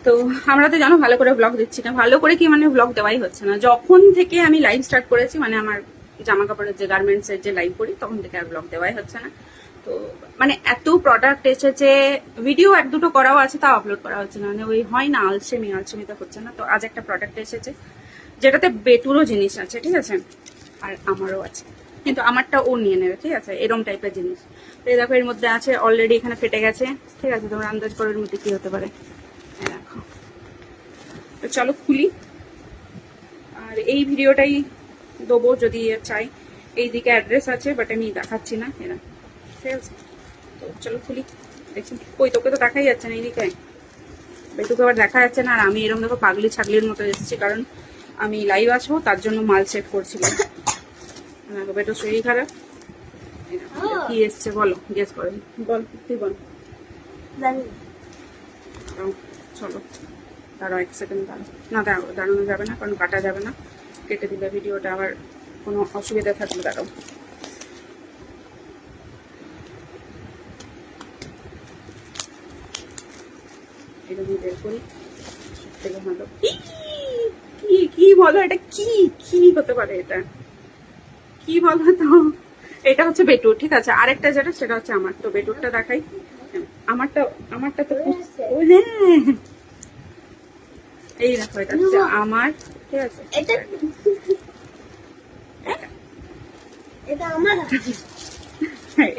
তো আমরা তো জানো ভালো করে ব্লগ দিচ্ছি না, ভালো করে কি মানে ব্লগ দেওয়াই হচ্ছে না। যখন থেকে আমি লাইভ স্টার্ট করেছি, মানে আমার জামা কাপড়ের যে গার্মেন্টসের যে লাইভ করি, তখন থেকে আর ব্লগ দেওয়াই হচ্ছে না। তো মানে এত প্রোডাক্ট এসেছে, ভিডিও এক দুটো করাও আছে, তাও আপলোড করা হচ্ছে না, মানে ওই হয় না, আলসেমিতে হচ্ছে না। তো আজ একটা প্রোডাক্ট এসেছে যেটাতে বেটুরও জিনিস আছে, ঠিক আছে, আর আমারও আছে, কিন্তু আমারটা ও নিয়ে নেবে, ঠিক আছে, এরম টাইপের জিনিস। তো এই দেখো এর মধ্যে আছে, অলরেডি এখানে ফেটে গেছে, ঠিক আছে, তোমরা আন্দাজ করো এর মধ্যে কি হতে পারে। দেখো, তো চলো খুলি, আর এই ভিডিওটাই দেবো যদি চাই। এইদিকে অ্যাড্রেস আছে, বাট আমি দেখাচ্ছি না, এরা, ঠিক আছে। তো চলো খুলি, দেখি। ওই তোকে তো দেখাই যাচ্ছে না এইদিকে, বেটুকে আবার দেখা যাচ্ছে না, আর আমি এরকম দেখো পাগলি ছাগলির মতো এসেছি, কারণ আমি লাইভ আসবো, তার জন্য মাল চেক করছিলাম। বেটুর শরীর খারাপ, কি এসছে বলো, গেস করেন, বল তুই বল। চলো দাঁড়াও, 1 সেকেন্ড দাঁড়াও, না দাঁড়ানো যাবে না, কারণ কাটা যাবে না, কেটে দিলে ভিডিওটা আবার কোনো অসুবিধা থাকলে। দাঁড়াও, এটা দিয়ে বের করি, সবথেকে ভালো। কি বলো এটা, কি হতে পারে এটা, কি বলো তো। এটা হচ্ছে বেটুর, ঠিক আছে, আরেকটা যেটা সেটা হচ্ছে আমার। তো বেটুরটা দেখাই, আমারটা তো হ্যাঁ, এই দেখো এটা হচ্ছে আমার, ঠিক আছে, এটা আমার,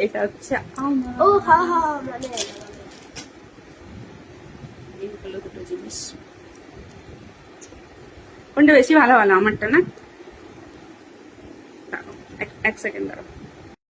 এটা হচ্ছে আমার। ও হ্যাঁ হ্যাঁ, মানে এই হলো দুটো জিনিস, কোনটা বেশি ভালো আমারটা না? দাঁড়াও, 1 সেকেন্ড দাঁড়াও।